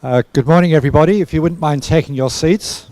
Good morning, everybody. If you wouldn't mind taking your seats.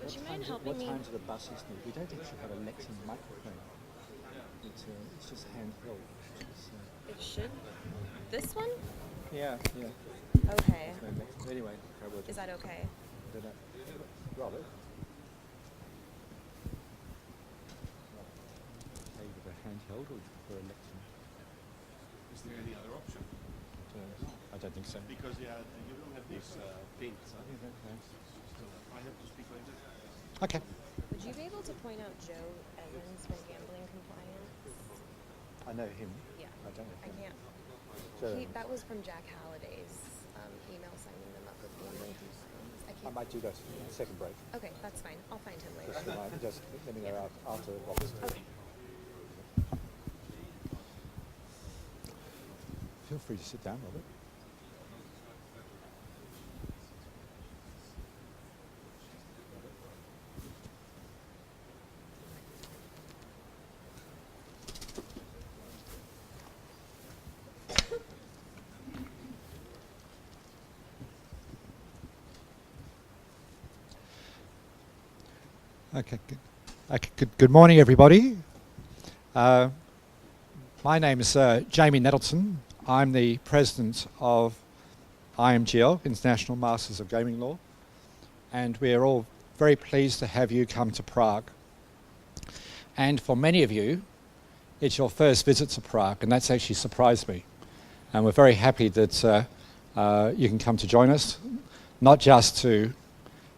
Would you mind helping What me? time do the buses need? We don't actually have a Lexington microphone. It's just handheld. It should. This one? Yeah. Okay. There's no Lexington. Anyway, Is that okay? I don't know. Robert? Are you with a handheld or would you prefer a Lexington? Is there any other option? I don't think so. Because you don't have this pin. So I have to speak like this. Okay. Would you be able to point out Joe Evans from Gambling Compliance? I know him. Yeah. I don't know I him. can't. So That was from Jack Halliday's email signing them up with Gambling Compliance. I I can't. might do that in the second break. Okay, that's fine. I'll find him later. Just let me know after Robert's. Okay. Feel free to sit down, Robert. Okay. Good morning, everybody. My name is Jamie Nettleton. I'm the president of IMGL, International Masters of Gaming Law, and we're all very pleased to have you come to Prague. And for many of you, it's your first visit to Prague, and that's actually surprised me. And we're very happy that you can come to join us, not just to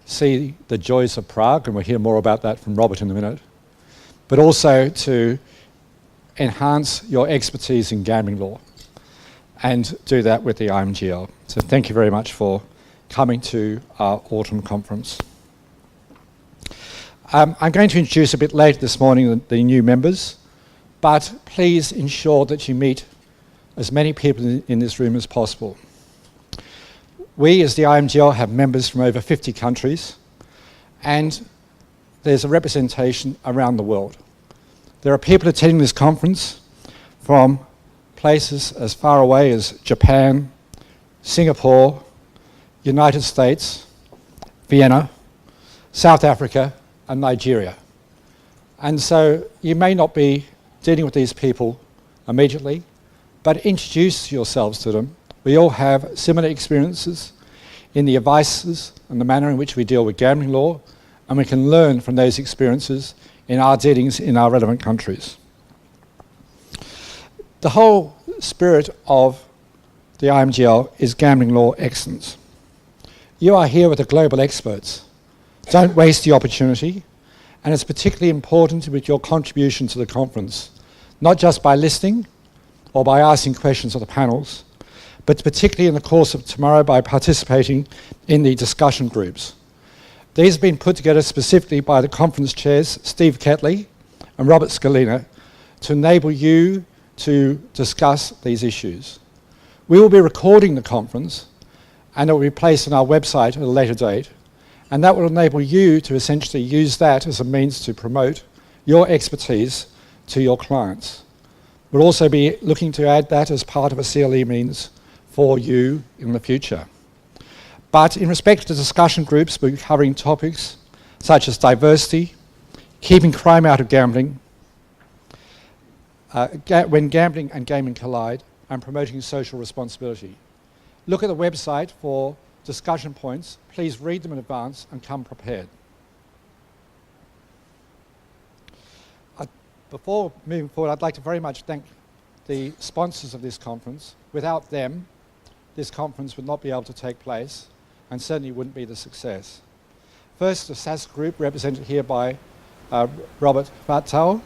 see the joys of Prague, and we'll hear more about that from Robert in a minute, but also to enhance your expertise in gambling law and do that with the IMGL. So thank you very much for coming to our autumn conference. I'm going to introduce a bit later this morning the new members, but please ensure that you meet as many people in this room as possible. We, as the IMGL, have members from over 50 countries, and there's a representation around the world. There are people attending this conference from places as far away as Japan, Singapore, United States, Vienna, South Africa, and Nigeria. And so you may not be dealing with these people immediately, but introduce yourselves to them. We all have similar experiences in the advices and the manner in which we deal with gambling law, and we can learn from those experiences in our dealings in our relevant countries. The whole spirit of the IMGL is gambling law excellence. You are here with the global experts. Don't waste the opportunity, and it's particularly important with your contribution to the conference, not just by listening or by asking questions of the panels, but particularly in the course of tomorrow by participating in the discussion groups. These have been put together specifically by the conference chairs, Steve Ketley and Robert Scalina, to enable you to discuss these issues. We will be recording the conference, and it will be placed on our website at a later date, and that will enable you to essentially use that as a means to promote your expertise to your clients. We'll also be looking to add that as part of a CLE means for you in the future. But in respect to discussion groups, we'll be covering topics such as diversity, keeping crime out of gambling, when gambling and gaming collide, and promoting social responsibility. Look at the website for discussion points. Please read them in advance and come prepared. Before moving forward, I'd like to very much thank the sponsors of this conference. Without them, this conference would not be able to take place and certainly wouldn't be the success. First, the SAS Group, represented here by Robert Vattal.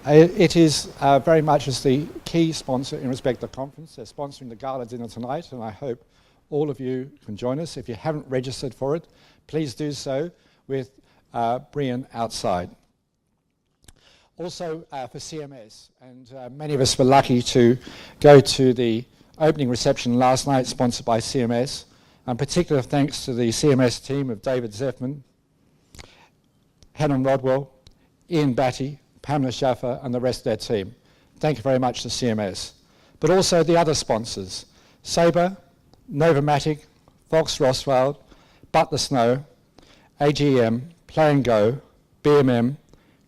It is very much as the key sponsor in respect of the conference. They're sponsoring the gala dinner tonight, and I hope all of you can join us. If you haven't registered for it, please do so with Brian outside. Also for CMS, and many of us were lucky to go to the opening reception last night, sponsored by CMS, and particular thanks to the CMS team of David Zeffman, Helen Rodwell, Ian Batty, Pamela Schaffer, and the rest of their team. Thank you very much to CMS. But also the other sponsors, Sabre, Novomatic, Fox Rothschild, Butler Snow, AGM, Play and Go, BMM,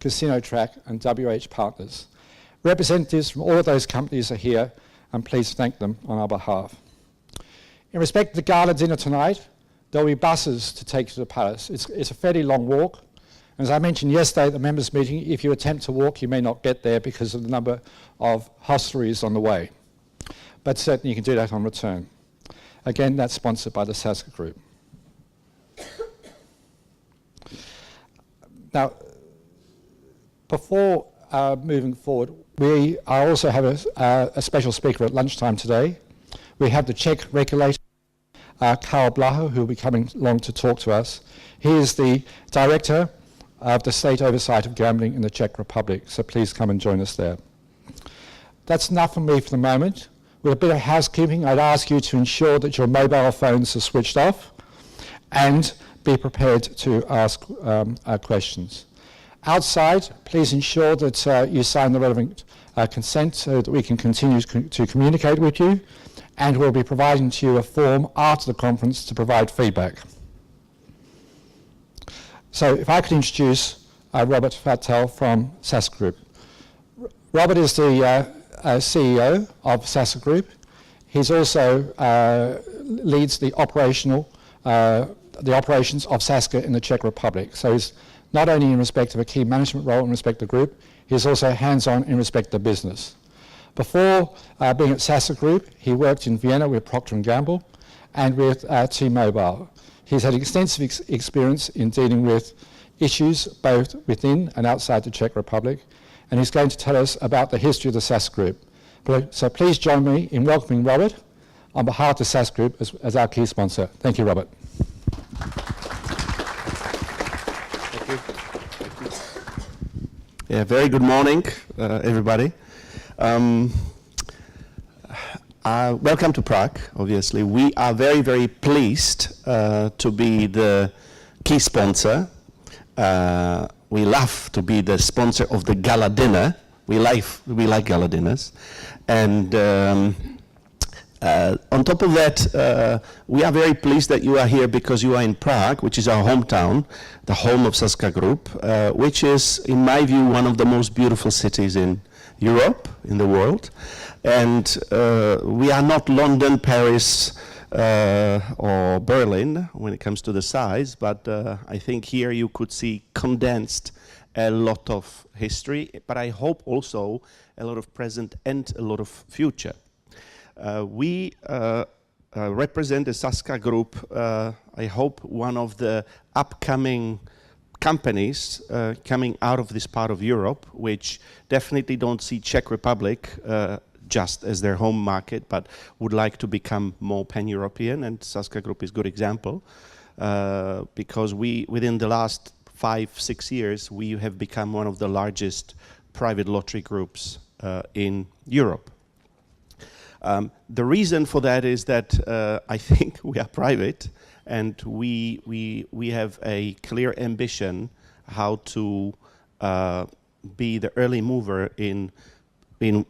Casino Track, and WH Partners. Representatives from all of those companies are here, and please thank them on our behalf. In respect to the gala dinner tonight, there will be buses to take you to the palace. It's a fairly long walk. As I mentioned yesterday at the members' meeting, if you attempt to walk, you may not get there because of the number of hostelries on the way. But certainly you can do that on return. Again, that's sponsored by the SASCA Group. Now, before moving forward, we also have a special speaker at lunchtime today. We have the Czech regulator, Karl Blaha, who will be coming along to talk to us. He is the director of the State Oversight of Gambling in the Czech Republic, so please come and join us there. That's enough from me for the moment. With a bit of housekeeping, I'd ask you to ensure that your mobile phones are switched off and be prepared to ask questions. Outside, please ensure that you sign the relevant consent so that we can continue to communicate with you, and we'll be providing to you a form after the conference to provide feedback. So if I could introduce Robert Vattal from SAS Group. Robert is the CEO of SAS Group. He's also leads the operational the operations of Sazka in the Czech Republic. So he's not only in respect of a key management role in respect of the group, he's also hands-on in respect of business. Before being at Sazka Group, he worked in Vienna with Procter & Gamble and with T-Mobile. He's had extensive experience in dealing with issues both within and outside the Czech Republic, and he's going to tell us about the history of the Sazka Group. So please join me in welcoming Robert on behalf of the Sazka Group as our key sponsor. Thank you, Robert. Thank you. Yeah, very good morning, everybody. Welcome to Prague, obviously. We are very, very pleased to be the key sponsor. We love to be the sponsor of the gala dinner. We like gala dinners. And on top of that, we are very pleased that you are here because you are in Prague, which is our hometown, the home of Sazka Group, which is, in my view, one of the most beautiful cities in Europe, in the world. And we are not London, Paris, or Berlin when it comes to the size, but I think here you could see condensed a lot of history, but I hope also a lot of present and a lot of future. We represent the Sazka Group, I hope one of the upcoming companies coming out of this part of Europe, which definitely don't see Czech Republic just as their home market, but would like to become more pan-European, and Sazka Group is a good example, because within the last 5-6 years, we have become one of the largest private lottery groups in Europe. The reason for that is that I think we are private, and we have a clear ambition how to be the early mover in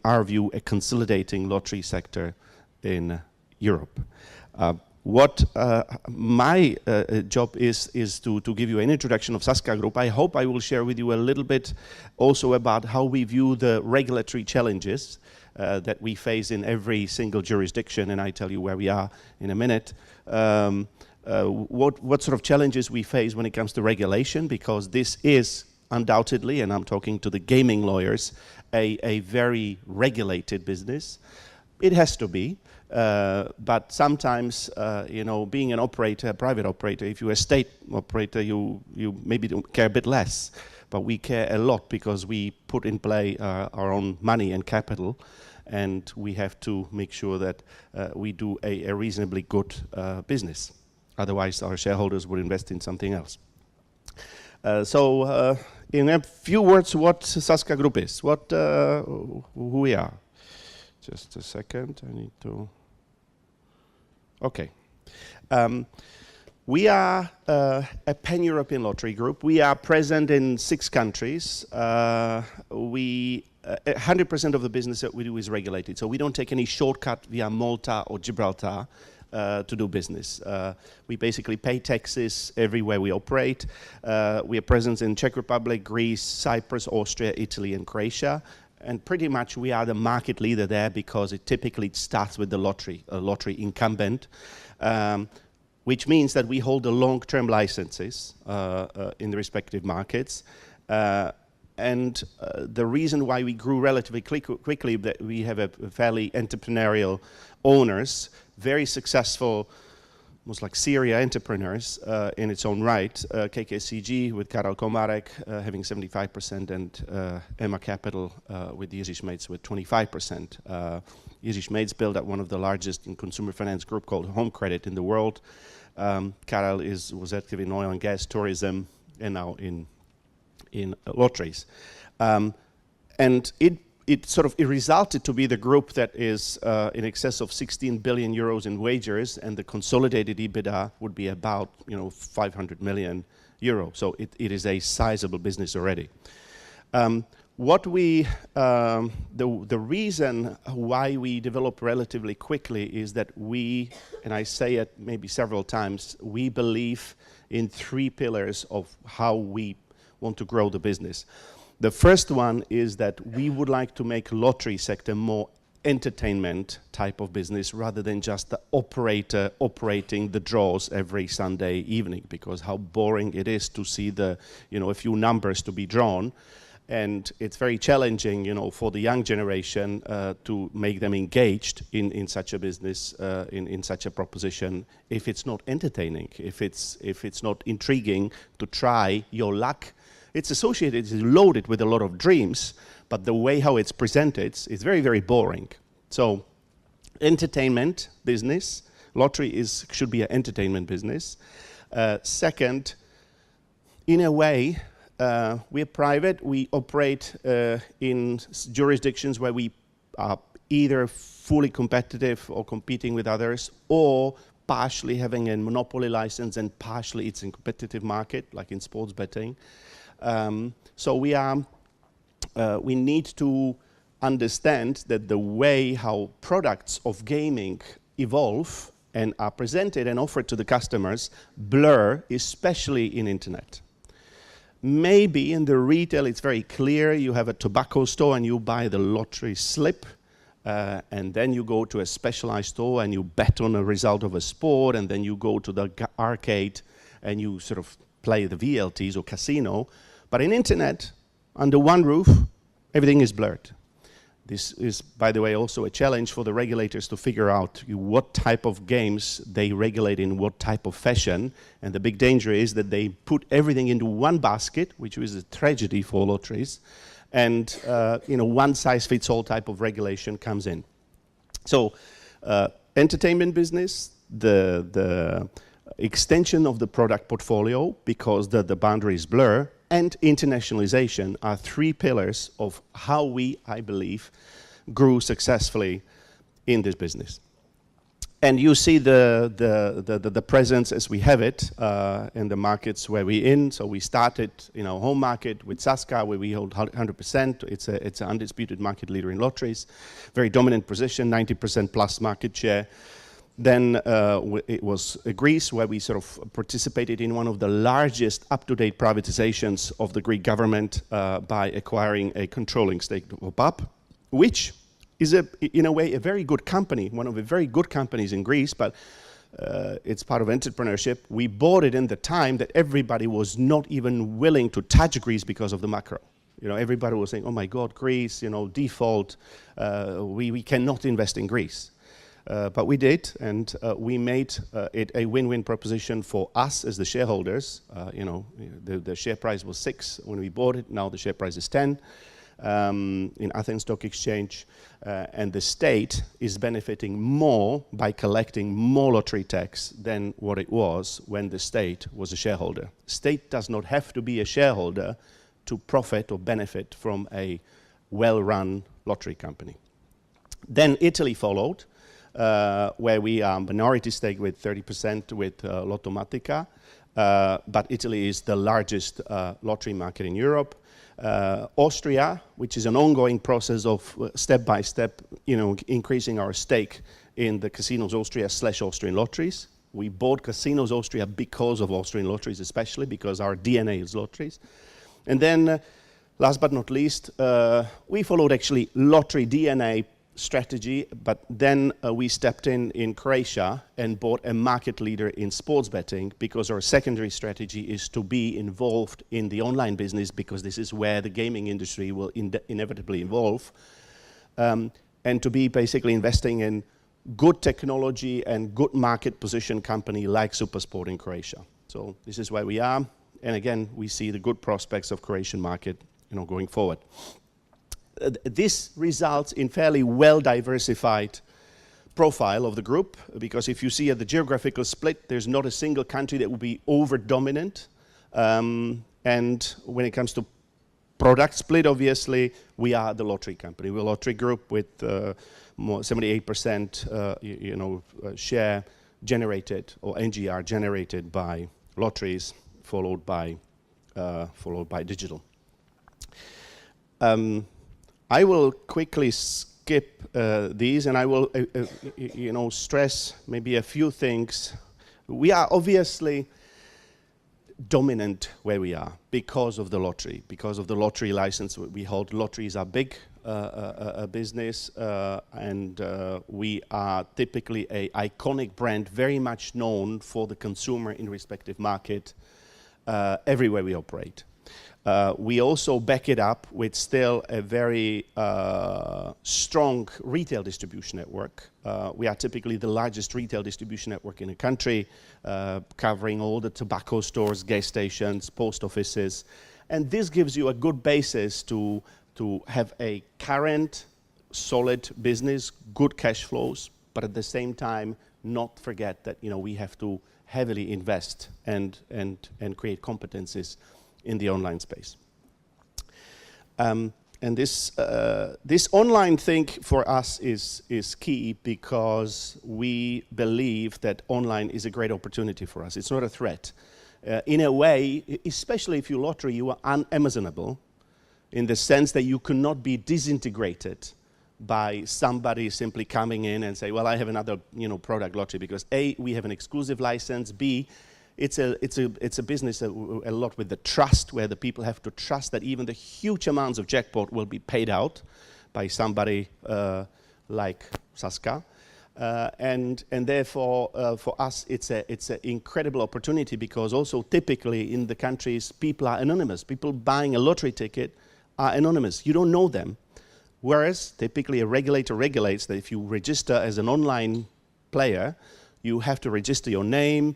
our view, a consolidating lottery sector in Europe. What my job is to give you an introduction of Sazka Group. I hope I will share with you a little bit also about how we view the regulatory challenges that we face in every single jurisdiction, and I tell you where we are in a minute. What sort of challenges we face when it comes to regulation, because this is undoubtedly, and I'm talking to the gaming lawyers, a very regulated business. It has to be, but sometimes, being an operator, a private operator, if you're a state operator, you maybe don't care a bit less, but we care a lot because we put in play our own money and capital, and we have to make sure that we do a reasonably good business. Otherwise, our shareholders would invest in something else. So, in a few words, what Sazka Group is, who we are. Just a second, I need to... Okay. We are a pan-European lottery group. We are present in 6 countries. 100% of the business that we do is regulated, so we don't take any shortcut via Malta or Gibraltar to do business. We basically pay taxes everywhere we operate. We are present in Czech Republic, Greece, Cyprus, Austria, Italy, and Croatia. And pretty much we are the market leader there because it typically starts with the lottery, a lottery incumbent, which means that we hold the long-term licenses in the respective markets. And the reason why we grew relatively quickly, that we have a fairly entrepreneurial owners, very successsul, almost like serial entrepreneurs in its own right. KKCG with Karel Komarek having 75%, and Emma Capital with Jiří Šmejc with 25%. Jiří Šmejc built up one of the largest in consumer finance group called Home Credit in the world. Karel was active in oil and gas, tourism, and now in lotteries. And it resulted to be the group that is in excess of 16 billion euros in wagers, and the consolidated EBITDA would be about 500 million euro. So it is a sizable business already. The reason why we develop relatively quickly is that we, and I say it maybe several times, we believe in 3 pillars of how we want to grow the business. The first one is that we would like to make lottery sector more entertainment type of business rather than just the operator operating the draws every Sunday evening, because how boring it is to see the, a few numbers to be drawn. And it's very challenging, for the young generation to make them engaged in such a business, in such a proposition, if it's not entertaining, if it's not intriguing to try your luck. It's associated, it's loaded with a lot of dreams, but the way how it's presented is very, very boring. So, entertainment business, lottery should be an entertainment business. Second, in a way, we're private. We operate in jurisdictions where we are either fully competitive or competing with others, or partially having a monopoly license and partially it's a competitive market, like in sports betting. So we need to understand that the way how products of gaming evolve and are presented and offered to the customers blur, especially in internet. Maybe in the retail it's very clear, you have a tobacco store and you buy the lottery slip, and then you go to a specialized store and you bet on a result of a sport, and then you go to the arcade and you sort of play the VLTs or casino. But in internet, under one roof, everything is blurred. This is, by the way, also a challenge for the regulators to figure out what type of games they regulate in what type of fashion. And the big danger is that they put everything into one basket, which is a tragedy for lotteries. And one size fits all type of regulation comes in. So entertainment business, the extension of the product portfolio, because the boundaries blur, and internationalization are three pillars of how we, I believe, grew successfully in this business. And you see the presence as we have it in the markets where we're in. So we started in our home market with Sazka, where we hold 100%. It's an undisputed market leader in lotteries. Very dominant position, 90% plus market share. Then it was Greece, where we sort of participated in one of the largest up-to-date privatizations of the Greek government by acquiring a controlling stake of PAP, which is, in a way, a very good company, one of the very good companies in Greece, but it's part of entrepreneurship. We bought it in the time that everybody was not even willing to touch Greece because of the macro. Everybody was saying, oh my God, Greece, default, we cannot invest in Greece. But we did, and we made it a win-win proposition for us as the shareholders. The share price was 6 when we bought it. Now the share price is 10 in Athens Stock Exchange. And the state is benefiting more by collecting more lottery tax than what it was when the state was a shareholder. State does not have to be a shareholder to profit or benefit from a well-run lottery company. Then Italy followed, where we are minority stake with 30% with Lottomatica, but Italy is the largest lottery market in Europe. Austria, which is an ongoing process of step-by-step, increasing our stake in the Casinos Austria / Austrian Lotteries. We bought Casinos Austria because of Austrian Lotteries, especially because our DNA is lotteries. And then, last but not least, we followed actually lottery DNA strategy, but then we stepped in Croatia and bought a market leader in sports betting, because our secondary strategy is to be involved in the online business, because this is where the gaming industry will inevitably evolve, and to be basically investing in good technology and good market position company like Supersport in Croatia. So this is where we are, and again we see the good prospects of Croatian market going forward. This results in fairly well-diversified profile of the group, because if you see at the geographical split, there's not a single country that will be over-dominant. And when it comes to product split, obviously, we are the lottery company. We're a lottery group with 78% share generated, or NGR generated by lotteries, followed by digital. I will quickly skip these, and I will, stress maybe a few things. We are obviously dominant where we are because of the lottery, because of the lottery license we hold. Lotteries are big a business, and we are typically a iconic brand, very much known for the consumer in respective market everywhere we operate. We also back it up with still a very strong retail distribution network. We are typically the largest retail distribution network in the country, covering all the tobacco stores, gas stations, post offices. And this gives you a good basis to have a current, solid business, good cash flows, but at the same time, not forget that we have to heavily invest and create competencies in the online space. And this online thing for us is key because we believe that online is a great opportunity for us. It's not a threat. In a way, especially if you lottery, you are un-Amazonable in the sense that you cannot be disintegrated by somebody simply coming in and say, well, I have another product lottery, because A, we have an exclusive license, B, it's a business a lot with the trust, where the people have to trust that even the huge amounts of jackpot will be paid out by somebody like Sazka. And therefore, for us, it's an incredible opportunity, because also typically in the countries, people are anonymous. People buying a lottery ticket are anonymous. You don't know them. Whereas typically a regulator regulates that if you register as an online player, you have to register your name.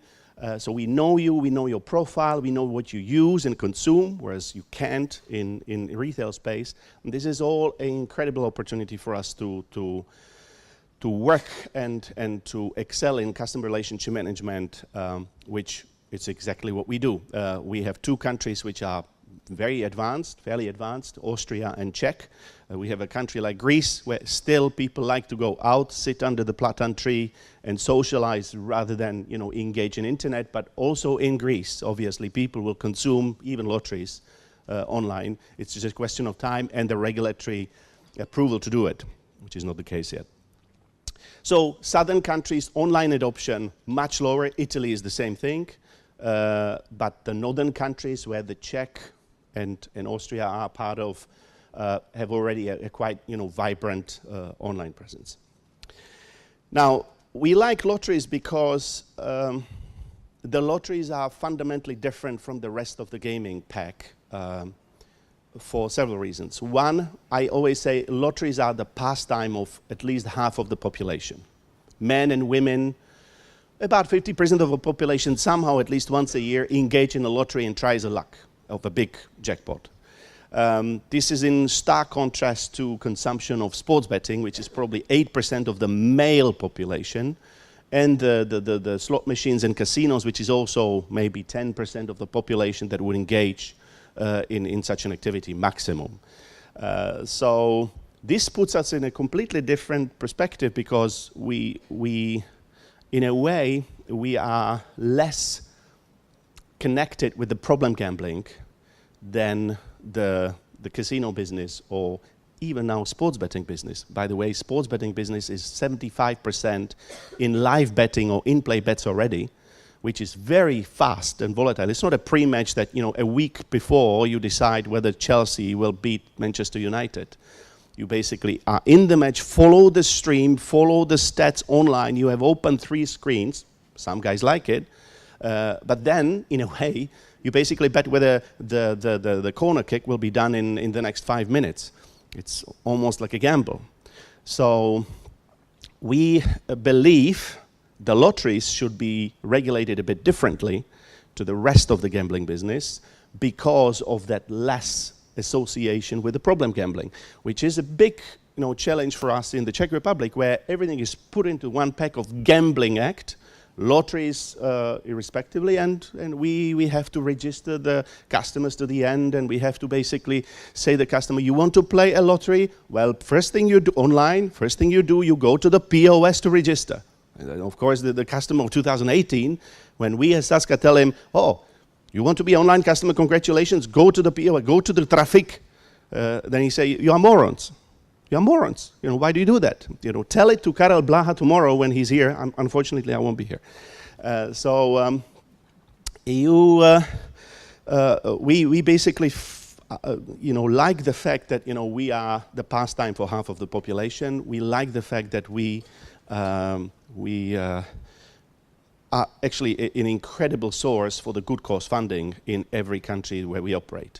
So we know you, we know your profile, we know what you use and consume, whereas you can't in retail space. And this is all an incredible opportunity for us to work and to excel in customer relationship management, which is exactly what we do. We have 2 countries which are very advanced, fairly advanced, Austria and Czech. We have a country like Greece, where still people like to go out, sit under the platan tree and socialize rather than engage in internet. But also in Greece, obviously, people will consume even lotteries online. It's just a question of time and the regulatory approval to do it, which is not the case yet. So southern countries, online adoption, much lower. Italy is the same thing. But the northern countries, where the Czech and Austria are part of, have already a quite vibrant online presence. Now, we like lotteries because the lotteries are fundamentally different from the rest of the gaming pack for several reasons. One, I always say lotteries are the pastime of at least half of the population. Men and women, about 50% of the population somehow at least once a year engage in a lottery and tries a luck of a big jackpot. This is in stark contrast to consumption of sports betting, which is probably 8% of the male population, and the slot machines and casinos, which is also maybe 10% of the population that would engage in such an activity maximum. So this puts us in a completely different perspective, because we in a way, we are less connected with the problem gambling than the casino business, or even now sports betting business. By the way, sports betting business is 75% in live betting or in-play bets already, which is very fast and volatile. It's not a pre-match that a week before you decide whether Chelsea will beat Manchester United. You basically are in the match, follow the stream, follow the stats online. You have opened 3 screens. Some guys like it. But then, in a way, you basically bet whether the corner kick will be done in the next 5 minutes. It's almost like a gamble. So we believe the lotteries should be regulated a bit differently to the rest of the gambling business, because of that less association with the problem gambling, which is a big challenge for us in the Czech Republic, where everything is put into one pack of Gambling Act, lotteries irrespectively, and we have to register the customers to the end, and we have to basically say to the customer, you want to play a lottery? Well, first thing you do online, you go to the POS to register. And of course, the customer of 2018, when we as Sazka tell him, oh, you want to be online customer, congratulations, go to the POS, go to the traffic, then he say, you are morons. You are morons. Why do you do that? Tell it to Karel Blaha tomorrow when he's here. Unfortunately, I won't be here. we basically like the fact that we are the pastime for half of the population. We like the fact that we are actually an incredible source for the good cause funding in every country where we operate.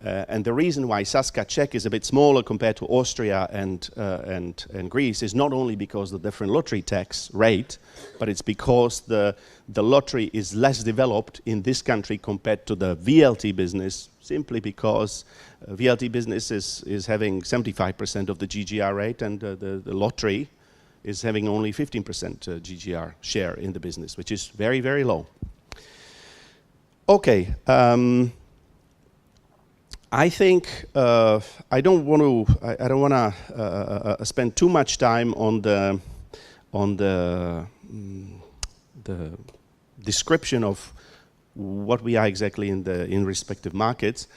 And the reason why Sazka Czech is a bit smaller compared to Austria and Greece is not only because of the different lottery tax rate, but it's because the lottery is less developed in this country compared to the VLT business, simply because VLT business is having 75% of the GGR rate, and the lottery is having only 15% GGR share in the business, which is very, very low. Okay. I think I don't want to spend too much time on the description of what we are exactly in respective markets.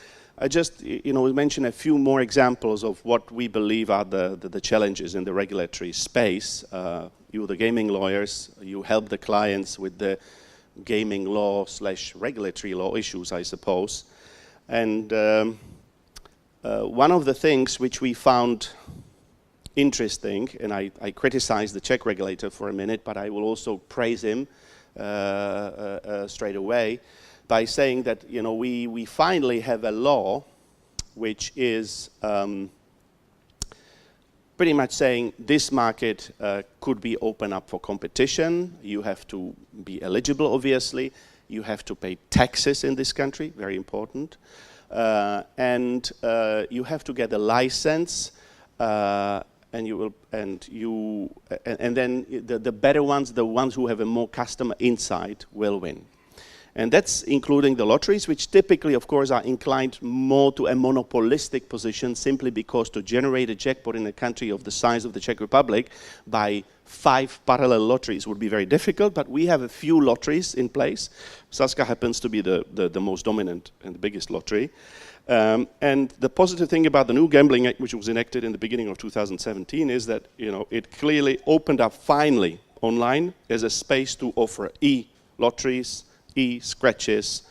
I just mention a few more examples of what we believe are the challenges in the regulatory space. You, the gaming lawyers, you help the clients with the gaming law / regulatory law issues, I suppose. And one of the things which we found interesting, and I criticize the Czech regulator for a minute, but I will also praise him straight away by saying that we finally have a law which is pretty much saying this market could be open up for competition. You have to be eligible, obviously. You have to pay taxes in this country, very important. And you have to get a license, and then the better ones, the ones who have a more customer insight, will win. And that's including the lotteries, which typically, of course, are inclined more to a monopolistic position, simply because to generate a jackpot in a country of the size of the Czech Republic by 5 parallel lotteries would be very difficult, but we have a few lotteries in place. Sazka happens to be the most dominant and the biggest lottery. And the positive thing about the new Gambling Act, which was enacted in the beginning of 2017, is that it clearly opened up finally online as a space to offer e-lotteries, e-scratches,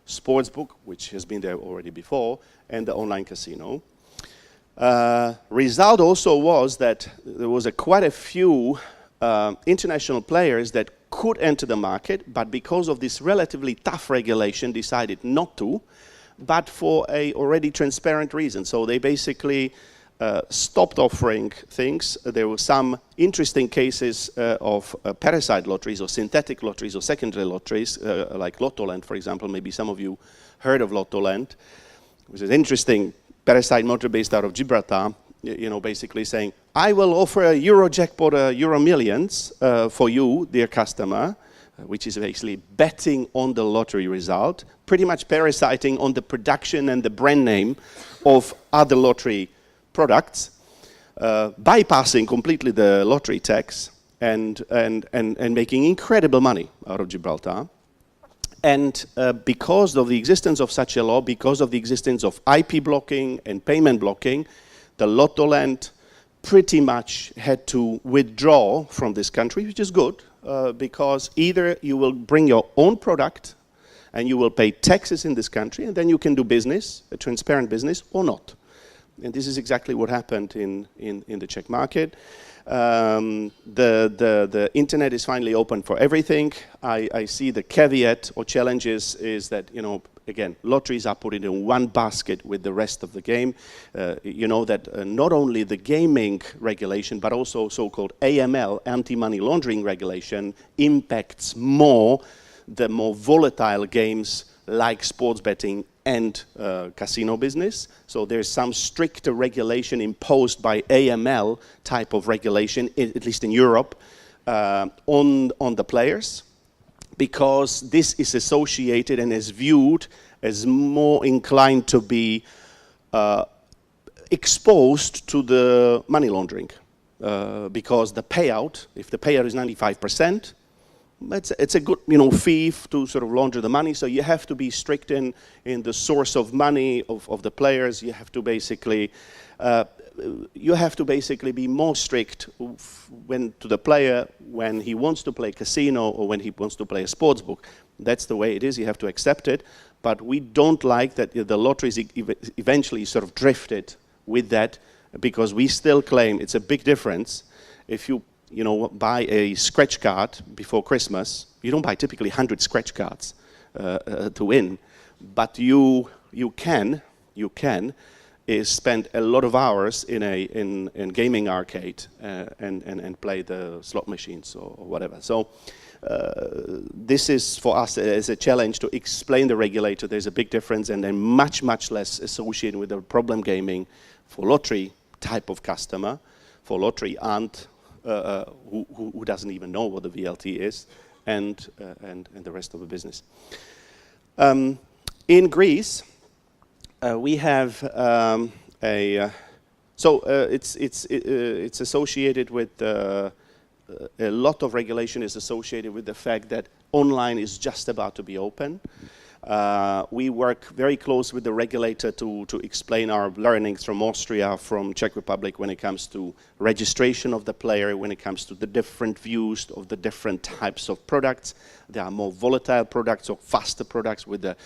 sportsbook, which has been there already before, and the online casino. Result also was that there was quite a few international players that could enter the market, but because of this relatively tough regulation decided not to, but for a already transparent reason. So they basically stopped offering things. There were some interesting cases of parasite lotteries or synthetic lotteries or secondary lotteries, like Lottoland, for example. Maybe some of you heard of Lottoland, which is interesting. Parasite motor based out of Gibraltar, basically saying, I will offer a Euro jackpot, Euro Millions for you, dear customer, which is basically betting on the lottery result, pretty much parasiting on the production and the brand name of other lottery products, bypassing completely the lottery tax and making incredible money out of Gibraltar. And because of the existence of such a law, because of the existence of IP blocking and payment blocking, the Lottoland pretty much had to withdraw from this country, which is good, because either you will bring your own product and you will pay taxes in this country, and then you can do business, a transparent business, or not. And this is exactly what happened in the Czech market. The internet is finally open for everything. I see the caveat or challenges is that, again, lotteries are put in one basket with the rest of the game. That not only the gaming regulation, but also so-called AML, anti-money laundering regulation, impacts more the more volatile games like sports betting and casino business. So there's some stricter regulation imposed by AML type of regulation, at least in Europe, on the players, because this is associated and is viewed as more inclined to be exposed to the money laundering. Because the payout, if the payout is 95%, it's a good fee to sort of launder the money. So you have to be strict in the source of money of the players. You have to basically be more strict to the player when he wants to play casino or when he wants to play a sports book. That's the way it is. You have to accept it. But we don't like that the lotteries eventually sort of drifted with that, because we still claim it's a big difference if you buy a scratch card before Christmas. You don't buy typically 100 scratch cards to win, but you can spend a lot of hours in a gaming arcade and play the slot machines or whatever. So this is for us as a challenge to explain the regulator there's a big difference, and then much less associated with the problem gaming for lottery type of customer, for lottery aunt who doesn't even know what the VLT is, and the rest of the business. In Greece, we have it's associated with a lot of regulation is associated with the fact that online is just about to be open. We work very close with the regulator to explain our learnings from Austria, from Czech Republic, when it comes to registration of the player, when it comes to the different views of the different types of products. There are more volatile products or faster products with a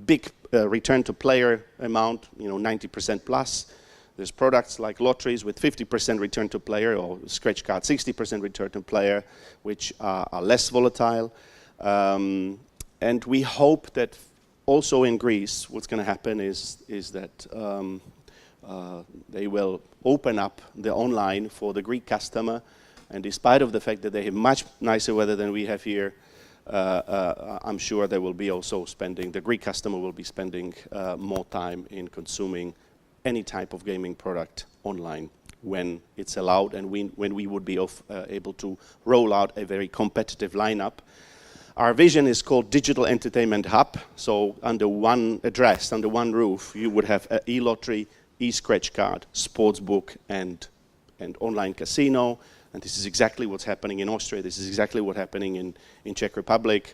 big return to player amount, 90% plus. There's products like lotteries with 50% return to player, or scratch card 60% return to player, which are less volatile. And we hope that also in Greece, what's going to happen is that they will open up the online for the Greek customer. And despite of the fact that they have much nicer weather than we have here, I'm sure they will be also the Greek customer will be spending more time in consuming any type of gaming product online when it's allowed, and when we would be able to roll out a very competitive lineup. Our vision is called Digital Entertainment Hub. So under one address, under one roof, you would have e-lottery, e-scratch card, sports book, and online casino. And this is exactly what's happening in Austria. This is exactly what's happening in Czech Republic.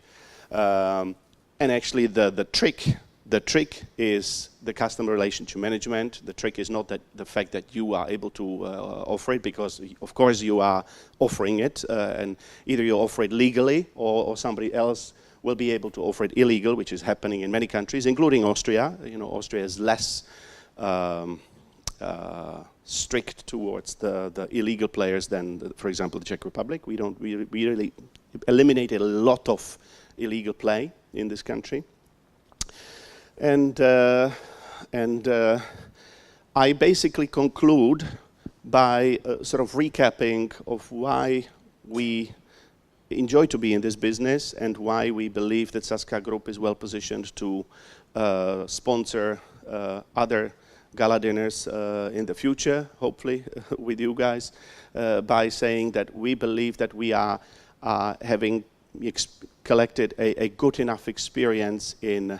And actually the trick is the customer relationship management. The trick is not the fact that you are able to offer it, because of course you are offering it, and either you offer it legally or somebody else will be able to offer it illegal, which is happening in many countries, including Austria. Austria is less strict towards the illegal players than, for example, the Czech Republic. We really eliminated a lot of illegal play in this country. And I basically conclude by sort of recapping of why we enjoy to be in this business and why we believe that Sazka Group is well positioned to sponsor other gala dinners in the future, hopefully with you guys, by saying that we believe that we are having collected a good enough experience in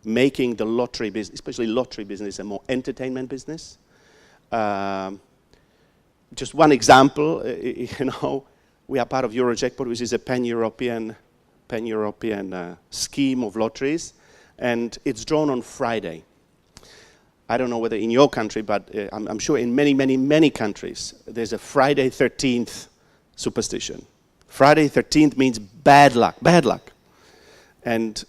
making the lottery business, especially lottery business, a more entertainment business. Just one example, we are part of Eurojackpot, which is a pan-European scheme of lotteries, and it's drawn on Friday. I don't know whether in your country, but I'm sure in many countries, there's a Friday 13th superstition. Friday 13th means bad luck. And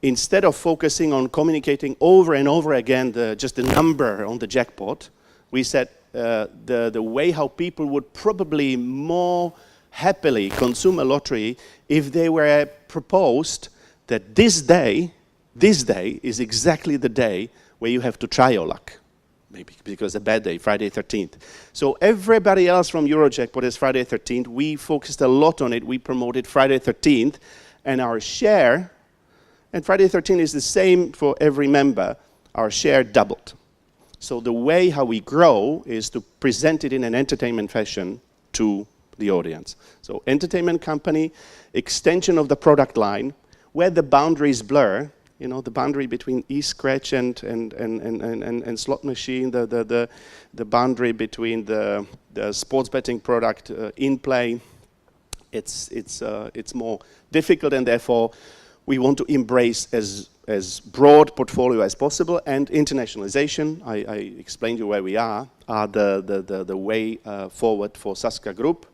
instead of focusing on communicating over and over again just the number on the jackpot, we said the way how people would probably more happily consume a lottery if they were proposed that this day is exactly the day where you have to try your luck. Maybe because a bad day, Friday 13th. So everybody else from Eurojackpot is Friday 13th. We focused a lot on it. We promoted Friday 13th. And our share, and Friday 13 is the same for every member, our share doubled. So the way how we grow is to present it in an entertainment fashion to the audience. So entertainment company, extension of the product line, where the boundaries blur, the boundary between e-scratch and slot machine, the boundary between the sports betting product, in-play, it's more difficult, and therefore we want to embrace as broad portfolio as possible, and internationalization, I explained to you where we are the way forward for Sazka Group.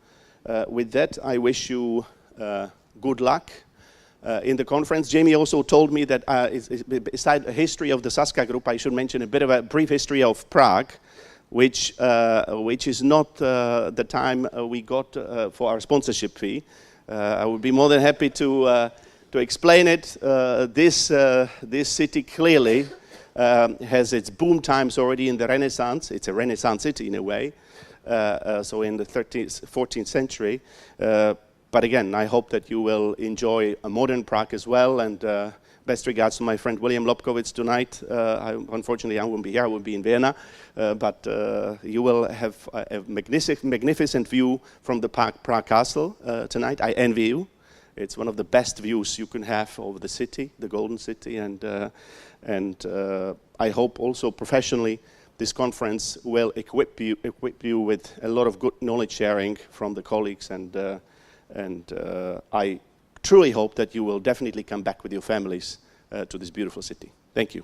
With that, I wish you good luck in the conference. Jamie also told me that beside the history of the Sazka Group, I should mention a bit of a brief history of Prague, which is not the time we got for our sponsorship fee. I would be more than happy to explain it. This city clearly has its boom times already in the Renaissance. It's a Renaissance city in a way, so in the 13th, 14th century. But again, I hope that you will enjoy a modern Prague as well, and best regards to my friend William Lobkowitz tonight. Unfortunately, I won't be here, I will be in Vienna, but you will have a magnificent view from the Prague Castle tonight. I envy you. It's one of the best views you can have over the city, the Golden City, and I hope also professionally this conference will equip you with a lot of good knowledge sharing from the colleagues, and I truly hope that you will definitely come back with your families to this beautiful city. Thank you.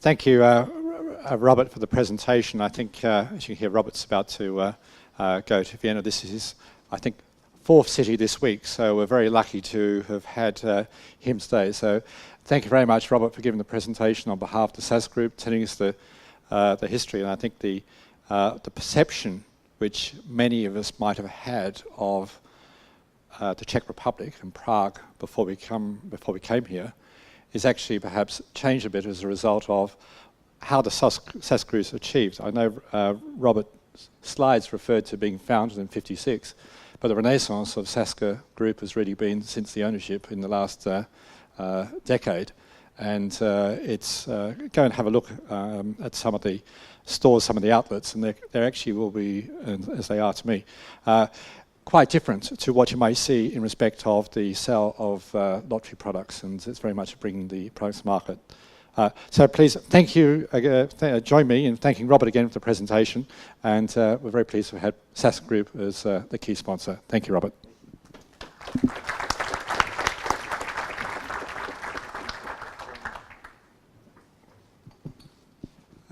Thank you, Robert, for the presentation. I think, as you can hear, Robert's about to go to Vienna. This is his, I think, 4th city this week, so we're very lucky to have had him today. So thank you very much, Robert, for giving the presentation on behalf of the SAS Group, telling us the history. And I think the perception which many of us might have had of the Czech Republic and Prague before we came here is actually perhaps changed a bit as a result of how the SAS Group achieved. I know Robert's slides referred to being founded in '56, but the renaissance of Sazka Group has really been since the ownership in the last decade. And it's go and have a look at some of the stores, some of the outlets, and they actually will be, as they are to me, quite different to what you may see in respect of the sale of lottery products, and it's very much bringing the products to market. So please, thank you, join me in thanking Robert again for the presentation, and we're very pleased to have had Sazka Group as the key sponsor. Thank you, Robert.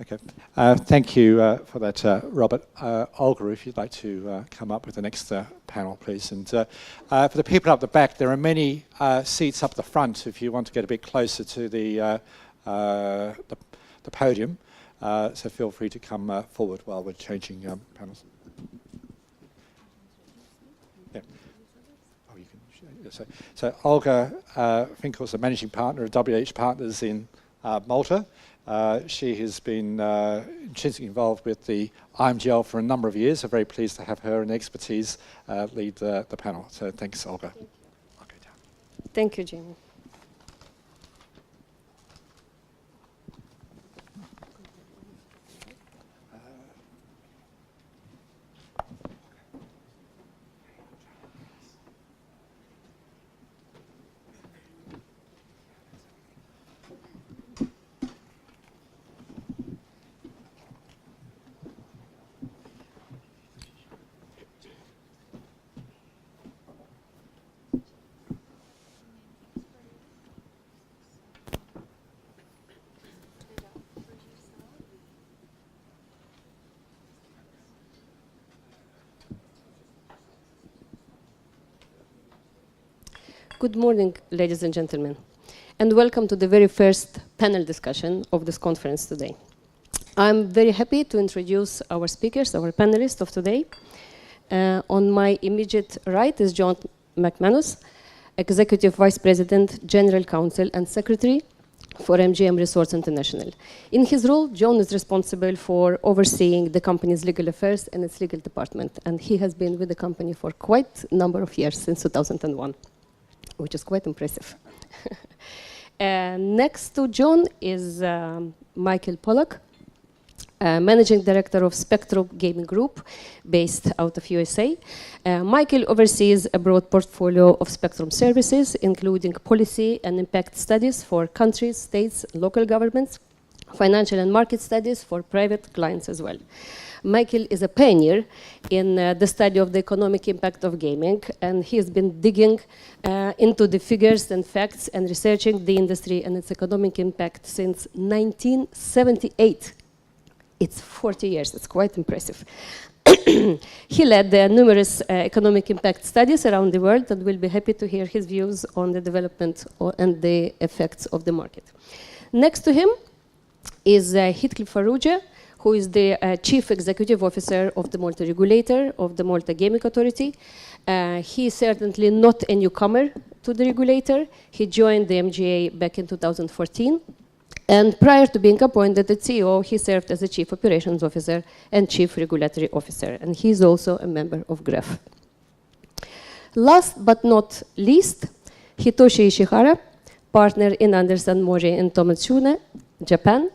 Okay, thank you for that, Robert. Olga, if you'd like to come up with the next panel, please. And for the people up the back, there are many seats up the front if you want to get a bit closer to the podium. So feel free to come forward while we're changing panels. Yeah. Oh, you can. So Olga Finkel is the managing partner of WH Partners in Malta. She has been intrinsically involved with the IMGL for a number of years. I'm very pleased to have her and expertise lead the panel. So thanks, Olga. I'll go down. Thank you, Jamie. Good morning, ladies and gentlemen, and welcome to the very first panel discussion of this conference today. I'm very happy to introduce our speakers, our panelists of today. On my immediate right is John McManus, Executive Vice President, General Counsel and Secretary for MGM Resorts International. In his role, John is responsible for overseeing the company's legal affairs and its legal department, and he has been with the company for quite a number of years, since 2001. Which is quite impressive. Next to John is Michael Pollack, Managing Director of Spectrum Gaming Group, based out of USA. Michael oversees a broad portfolio of Spectrum services, including policy and impact studies for countries, states, and local governments, financial and market studies for private clients as well. Michael is a pioneer in the study of the economic impact of gaming, and he has been digging into the figures and facts and researching the industry and its economic impact since 1978. It's 40 years, it's quite impressive. He led numerous economic impact studies around the world, and we'll be happy to hear his views on the development and the effects of the market. Next to him is Heathcliff Farrugia, who is the Chief Executive Officer of the Malta Regulator of the Malta Gaming Authority. He is certainly not a newcomer to the regulator. He joined the MGA back in 2014. And prior to being appointed as CEO, he served as a Chief Operations Officer and Chief Regulatory Officer. And he is also a member of GREF. Last but not least, Hitoshi Ishihara, partner in Anderson Mori and Tomitsune, Japan.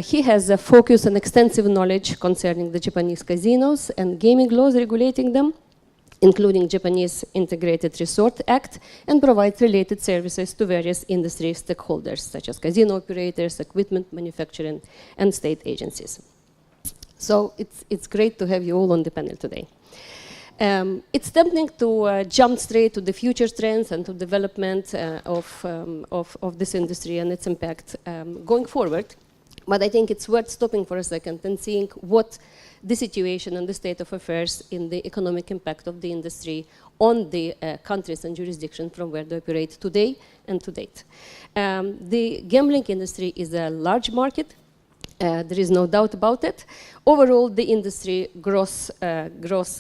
He has a focus and extensive knowledge concerning the Japanese casinos and gaming laws regulating them, including Japanese Integrated Resort Act, and provides related services to various industry stakeholders, such as casino operators, equipment manufacturing, and state agencies. So it's great to have you all on the panel today. It's tempting to jump straight to the future trends and to development of this industry and its impact going forward. But I think it's worth stopping for a second and seeing what the situation and the state of affairs in the economic impact of the industry on the countries and jurisdictions from where they operate today and to date. The gambling industry is a large market. There is no doubt about it. Overall, the industry gross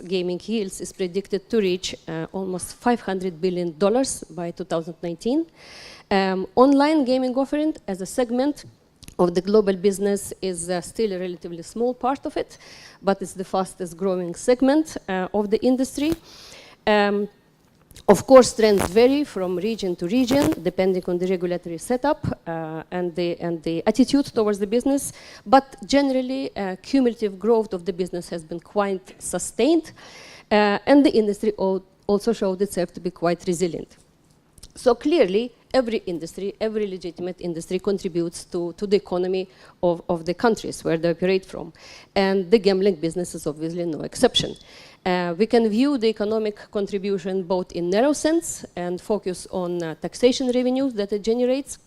gaming yields is predicted to reach almost $500 billion by 2019. Online gaming offering as a segment of the global business is still a relatively small part of it, but it's the fastest growing segment of the industry. Of course, trends vary from region to region, depending on the regulatory setup and the attitude towards the business. But generally, cumulative growth of the business has been quite sustained, and the industry also showed itself to be quite resilient. So clearly, every industry, every legitimate industry contributes to the economy of the countries where they operate from. And the gambling business is obviously no exception. We can view the economic contribution both in narrow sense and focus on taxation revenues that it generates,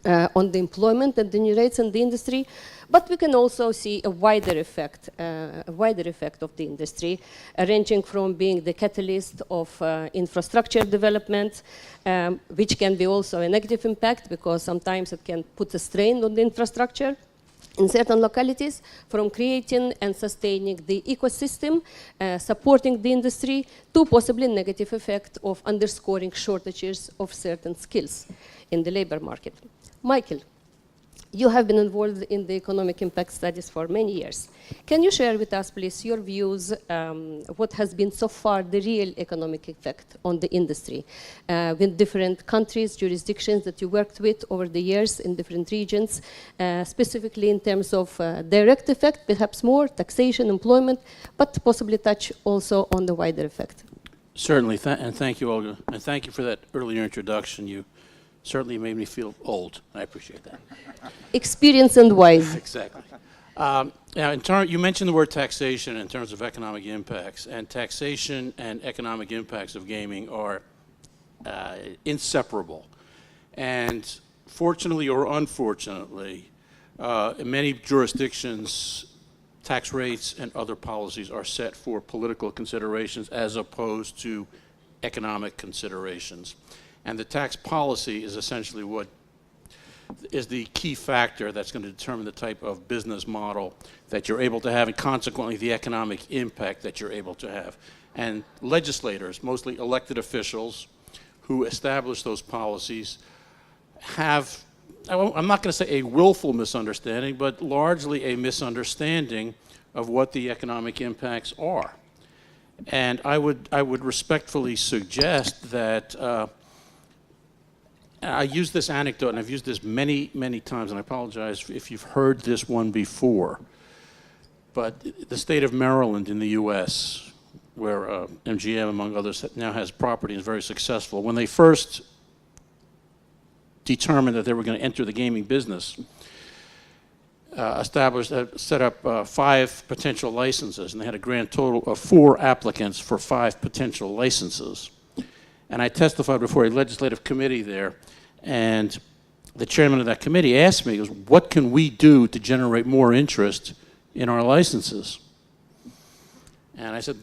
on the employment that it generates in the industry, but we can also see a wider effect of the industry, ranging from being the catalyst of infrastructure development, which can be also a negative impact because sometimes it can put a strain on the infrastructure in certain localities, from creating and sustaining the ecosystem, supporting the industry, to possibly negative effect of underscoring shortages of certain skills in the labor market. Michael, you have been involved in the economic impact studies for many years. Can you share with us, please, your views, what has been so far the real economic effect on the industry with different countries, jurisdictions that you worked with over the years in different regions, specifically in terms of direct effect, perhaps more, taxation, employment, but possibly touch also on the wider effect? Certainly, and thank you, Olga, and thank you for that earlier introduction. You certainly made me feel old. I appreciate that. Experience and wise. Exactly. Now, you mentioned the word taxation in terms of economic impacts, and taxation and economic impacts of gaming are inseparable. And fortunately or unfortunately, in many jurisdictions, tax rates and other policies are set for political considerations as opposed to economic considerations. And the tax policy is essentially what is the key factor that's going to determine the type of business model that you're able to have, and consequently the economic impact that you're able to have. And legislators, mostly elected officials who establish those policies, have, I'm not going to say a willful misunderstanding, but largely a misunderstanding of what the economic impacts are. And I would respectfully suggest that I use this anecdote, and I've used this many, many times, and I apologize if you've heard this one before, but the state of Maryland in the U.S., where MGM, among others, now has property and is very successful, when they first determined that they were going to enter the gaming business, set up 5 potential licenses, and they had a grand total of 4 applicants for 5 potential licenses. And I testified before a legislative committee there, and the chairman of that committee asked me, he goes, what can we do to generate more interest in our licenses? And I said,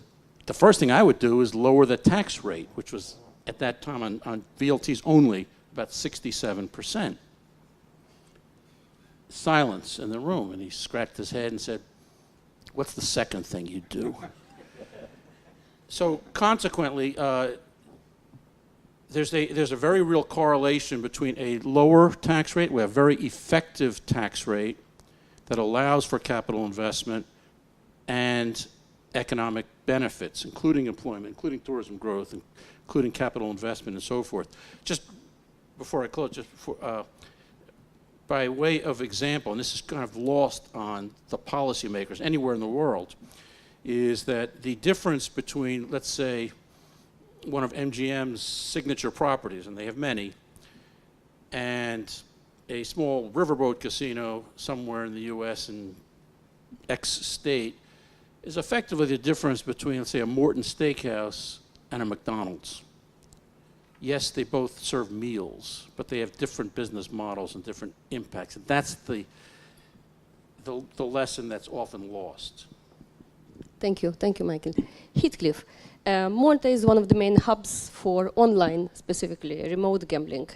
the first thing I would do is lower the tax rate, which was at that time on VLTs only about 67%. Silence in the room, and he scratched his head and said, what's the second thing you do? So consequently, there's a very real correlation between a lower tax rate, we have a very effective tax rate that allows for capital investment and economic benefits, including employment, including tourism growth, including capital investment and so forth. Just before I close, by way of example, and this is kind of lost on the policymakers anywhere in the world, is that the difference between, let's say, one of MGM's signature properties, and they have many, and a small riverboat casino somewhere in the U.S. in X state, is effectively the difference between, let's say, a Morton Steakhouse and a McDonald's. Yes, they both serve meals, but they have different business models and different impacts. And that's the lesson that's often lost. Thank you, Michael. Heathcliff, Malta is one of the main hubs for online, specifically remote gambling.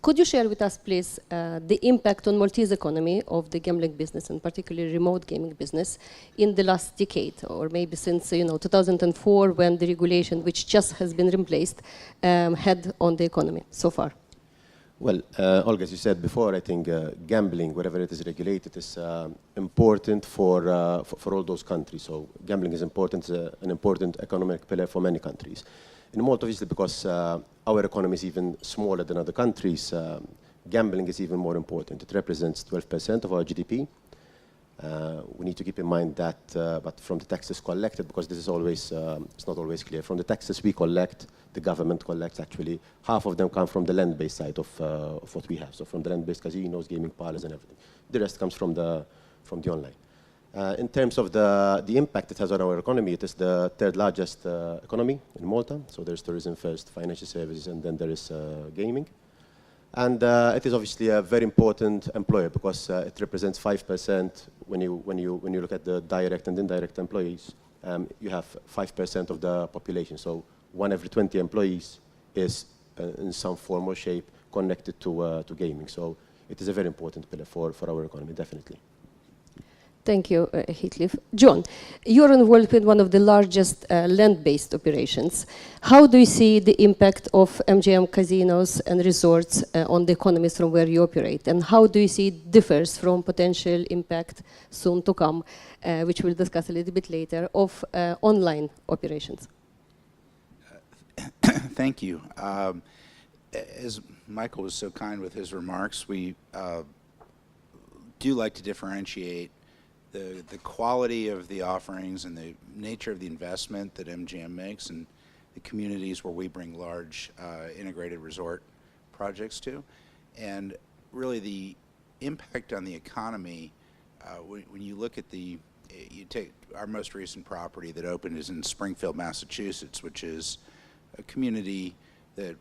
Could you share with us, please, the impact on Maltese economy of the gambling business, and particularly remote gaming business, in the last decade, or maybe since 2004, when the regulation, which just has been replaced, had on the economy so far? Well, Olga, as you said before, I think gambling, wherever it is regulated, is important for all those countries. So gambling is important, an important economic pillar for many countries. In Malta, obviously, because our economy is even smaller than other countries, gambling is even more important. It represents 12% of our GDP. We need to keep in mind that, but from the taxes collected, because this is always, it's not always clear, from the taxes we collect, the government collects actually, half of them come from the land-based side of what we have. So from the land-based casinos, gaming parlors and everything. The rest comes from the online. In terms of the impact it has on our economy, it is the 3rd largest economy in Malta. So there's tourism first, financial services, and then there is gaming. And it is obviously a very important employer because it represents 5% when you look at the direct and indirect employees. You have 5% of the population. So 1 every 20 employees is in some form or shape connected to gaming. So it is a very important pillar for our economy, definitely. Thank you, Heathcliff. John, you're involved in one of the largest land-based operations. How do you see the impact of MGM casinos and resorts on the economies from where you operate? And how do you see it differs from potential impact soon to come, which we'll discuss a little bit later, of online operations? Thank you. As Michael was so kind with his remarks, we do like to differentiate the quality of the offerings and the nature of the investment that MGM makes and the communities where we bring large integrated resort projects to. And really the impact on the economy, when you look at you take our most recent property that opened is in Springfield, Massachusetts, which is a community that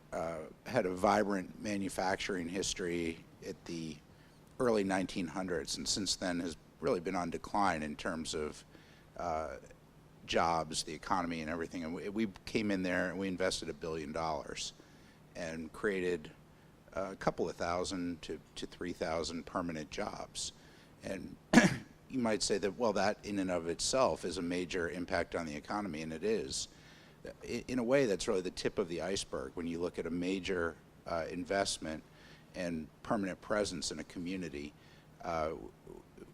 had a vibrant manufacturing history at the early 1900s, and since then has really been on decline in terms of jobs, the economy, and everything. And we came in there and we invested $1 billion and created a couple of thousand to 3,000 permanent jobs. And you might say that, well, that in and of itself is a major impact on the economy, and it is. In a way, that's really the tip of the iceberg when you look at a major investment and permanent presence in a community.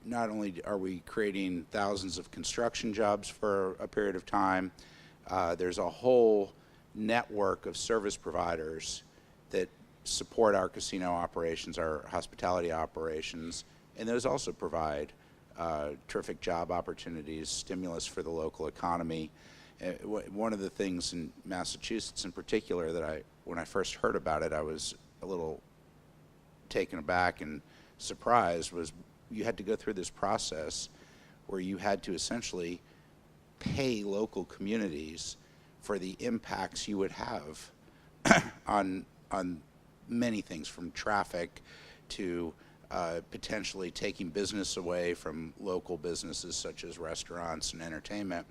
Not only are we creating thousands of construction jobs for a period of time, there's a whole network of service providers that support our casino operations, our hospitality operations, and those also provide terrific job opportunities, stimulus for the local economy. One of the things in Massachusetts in particular that when I first heard about it, I was a little taken aback and surprised was you had to go through this process where you had to essentially pay local communities for the impacts you would have on many things, from traffic to potentially taking business away from local businesses such as restaurants and entertainment.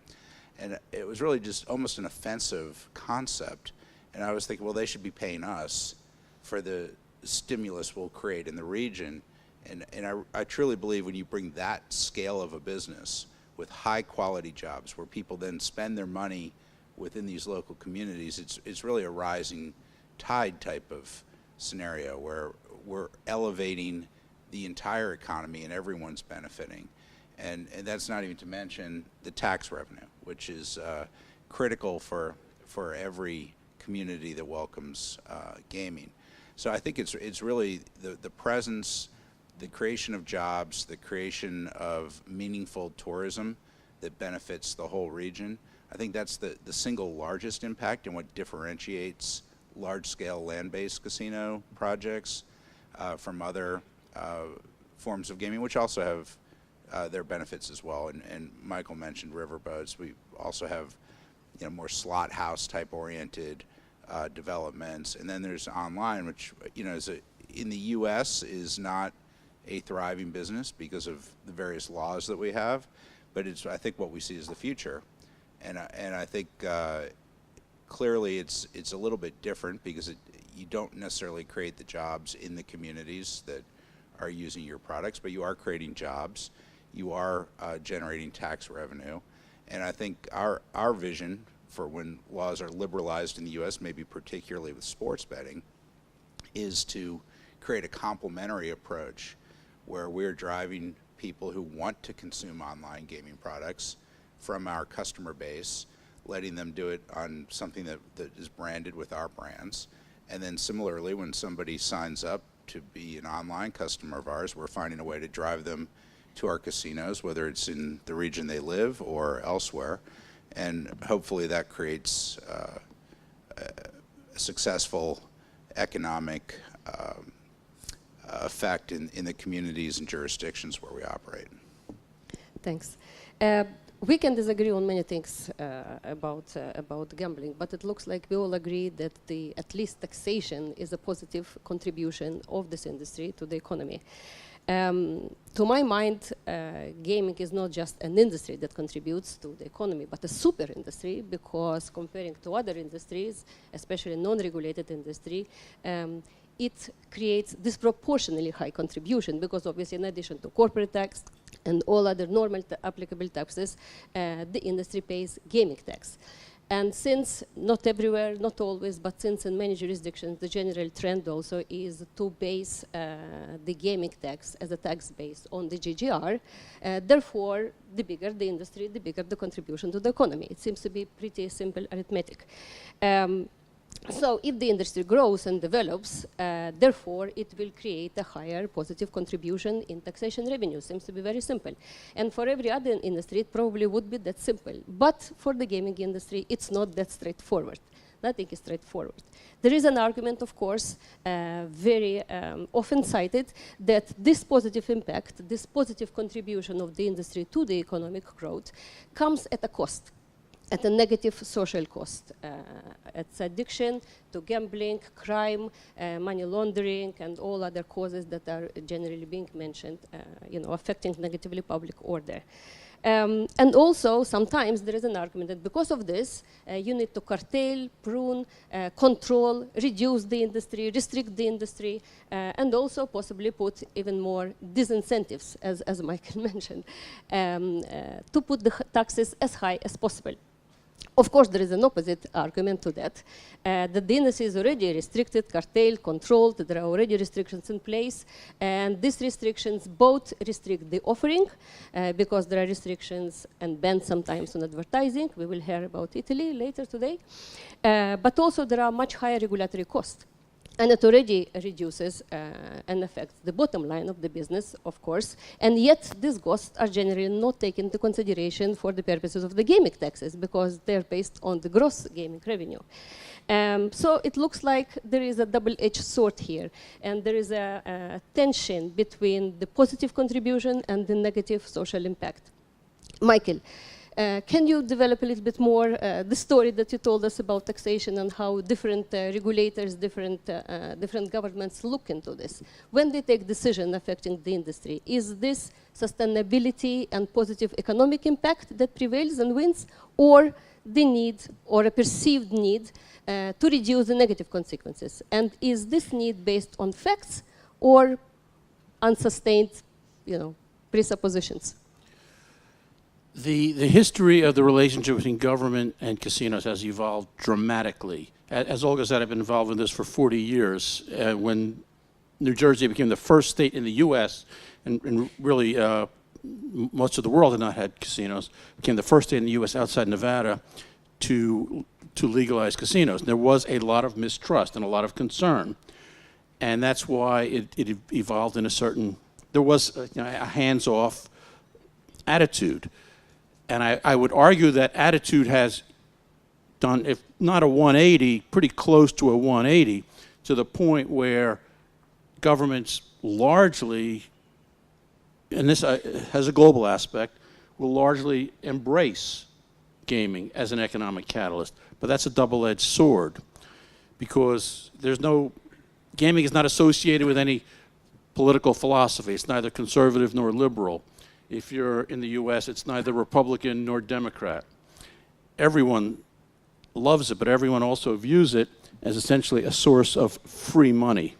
And it was really just almost an offensive concept. And I was thinking, well, they should be paying us for the stimulus we'll create in the region. And I truly believe when you bring that scale of a business with high quality jobs where people then spend their money within these local communities, it's really a rising tide type of scenario where we're elevating the entire economy and everyone's benefiting. And that's not even to mention the tax revenue, which is critical for every community that welcomes gaming. So I think it's really the presence, the creation of jobs, the creation of meaningful tourism that benefits the whole region. I think that's the single largest impact and what differentiates large-scale land-based casino projects from other forms of gaming, which also have their benefits as well. And Michael mentioned riverboats. We also have more slot house type oriented developments. And then there's online, which is in the U.S. is not a thriving business because of the various laws that we have, but it's, I think, what we see as the future. And I think clearly it's a little bit different because you don't necessarily create the jobs in the communities that are using your products, but you are creating jobs, you are generating tax revenue. And I think our vision for when laws are liberalized in the U.S., maybe particularly with sports betting, is to create a complementary approach where we're driving people who want to consume online gaming products from our customer base, letting them do it on something that is branded with our brands. And then similarly, when somebody signs up to be an online customer of ours, we're finding a way to drive them to our casinos, whether it's in the region they live or elsewhere. And hopefully that creates a successful economic effect in the communities and jurisdictions where we operate. Thanks. We can disagree on many things about gambling, but it looks like we all agree that at least taxation is a positive contribution of this industry to the economy. To my mind, gaming is not just an industry that contributes to the economy, but a super industry, because comparing to other industries, especially non-regulated industry, it creates disproportionately high contribution, because obviously in addition to corporate tax and all other normal applicable taxes, the industry pays gaming tax. And since not everywhere, not always, but since in many jurisdictions, the general trend also is to base the gaming tax as a tax base on the GGR, therefore, the bigger the industry, the bigger the contribution to the economy. It seems to be pretty simple arithmetic. So if the industry grows and develops, therefore it will create a higher positive contribution in taxation revenue. Seems to be very simple. And for every other industry, it probably would be that simple. But for the gaming industry, it's not that straightforward. Nothing is straightforward. There is an argument, of course, very often cited, that this positive impact, this positive contribution of the industry to the economic growth comes at a cost, at a negative social cost. It's addiction to gambling, crime, money laundering, and all other causes that are generally being mentioned, affecting negatively public order. And also, sometimes there is an argument that because of this, you need to curtail, prune, control, reduce the industry, restrict the industry, and also possibly put even more disincentives, as Michael mentioned, to put the taxes as high as possible. Of course, there is an opposite argument to that, that the industry is already restricted, curtailed, controlled, there are already restrictions in place, and these restrictions both restrict the offering, because there are restrictions and bans sometimes on advertising. We will hear about Italy later today, but also there are much higher regulatory costs. And it already reduces and affects the bottom line of the business, of course, and yet these costs are generally not taken into consideration for the purposes of the gaming taxes, because they're based on the gross gaming revenue. So it looks like there is a double-edged sword here, and there is a tension between the positive contribution and the negative social impact. Michael, can you develop a little bit more the story that you told us about taxation and how different regulators, different governments look into this? When they take decision affecting the industry, is this sustainability and positive economic impact that prevails and wins, or the need or a perceived need to reduce the negative consequences? And is this need based on facts or unsustained, presuppositions? The history of the relationship between government and casinos has evolved dramatically. As Olga said, I've been involved in this for 40 years. When New Jersey became the first state in the U.S., and really most of the world had not had casinos, became the first state in the U.S. outside Nevada to legalize casinos. There was a lot of mistrust and a lot of concern, and that's why it evolved in a certain. There was a hands-off attitude. And I would argue that attitude has done, if not a 180, pretty close to a 180, to the point where governments largely, and this has a global aspect, will largely embrace gaming as an economic catalyst. But that's a double-edged sword, because gaming is not associated with any political philosophy. It's neither conservative nor liberal. If you're in the U.S., it's neither Republican nor Democrat. Everyone loves it, but everyone also views it as essentially a source of free money.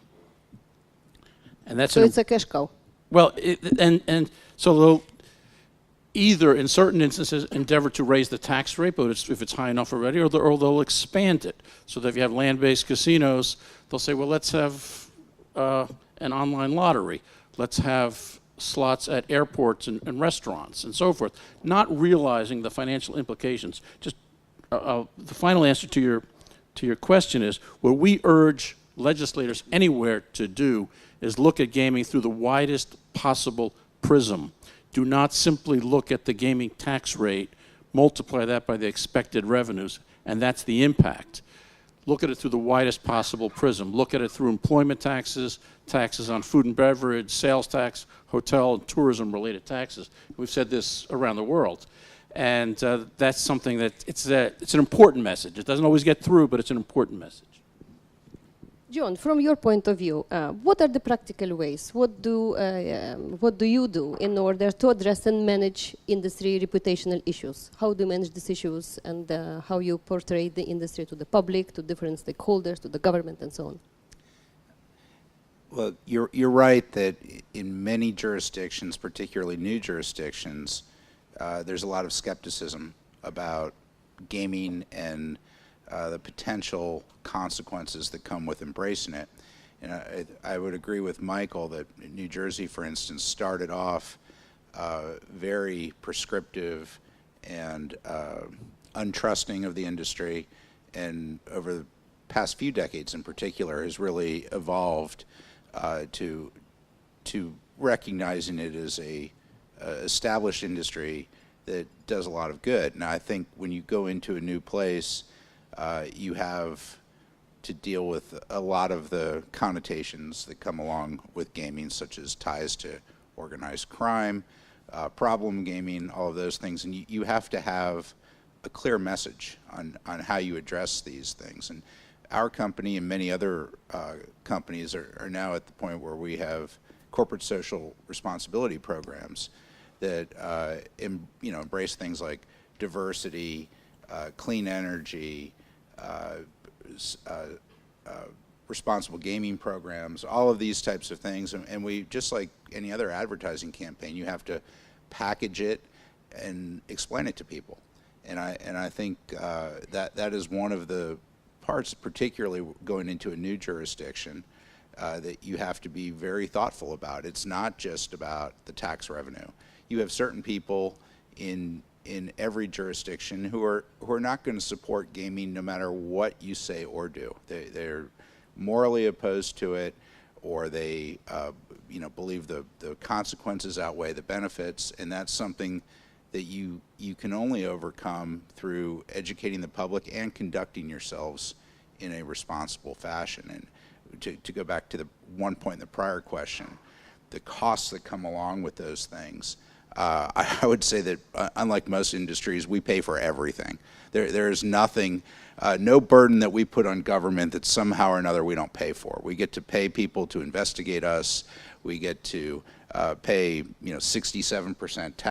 And that's so it's a cash cow. Well, so they'll either, in certain instances, endeavor to raise the tax rate, but if it's high enough already, or they'll expand it. So that if you have land-based casinos, they'll say, well, let's have an online lottery. Let's have slots at airports and restaurants and so forth, not realizing the financial implications. Just the final answer to your question is, what we urge legislators anywhere to do is look at gaming through the widest possible prism. Do not simply look at the gaming tax rate, multiply that by the expected revenues, and that's the impact. Look at it through the widest possible prism. Look at it through employment taxes, taxes on food and beverage, sales tax, hotel and tourism related taxes. We've said this around the world. And that's something that it's an important message. It doesn't always get through, but it's an important message. John, from your point of view, what are the practical ways? What do you do in order to address and manage industry reputational issues? How do you manage these issues, and how you portray the industry to the public, to different stakeholders, to the government, and so on? Well, you're right that in many jurisdictions, particularly new jurisdictions, there's a lot of skepticism about gaming and the potential consequences that come with embracing it. And I would agree with Michael that New Jersey, for instance, started off very prescriptive and untrusting of the industry, and over the past few decades in particular has really evolved to recognizing it as a established industry that does a lot of good. Now, I think when you go into a new place, you have to deal with a lot of the connotations that come along with gaming, such as ties to organized crime, problem gaming, all of those things. And you have to have a clear message on how you address these things. And our company and many other companies are now at the point where we have corporate social responsibility programs that embrace things like diversity, clean energy, responsible gaming programs, all of these types of things. And we, just like any other advertising campaign, you have to package it and explain it to people. And I think that is one of the parts, particularly going into a new jurisdiction, that you have to be very thoughtful about. It's not just about the tax revenue. You have certain people in every jurisdiction who are not going to support gaming no matter what you say or do. They're morally opposed to it, or they believe the consequences outweigh the benefits, and that's something that you can only overcome through educating the public and conducting yourselves in a responsible fashion. And to go back to the one point in the prior question, the costs that come along with those things, I would say that unlike most industries, we pay for everything. There is nothing, no burden that we put on government that somehow or another we don't pay for. We get to pay people to investigate us. We get to pay 67% tax.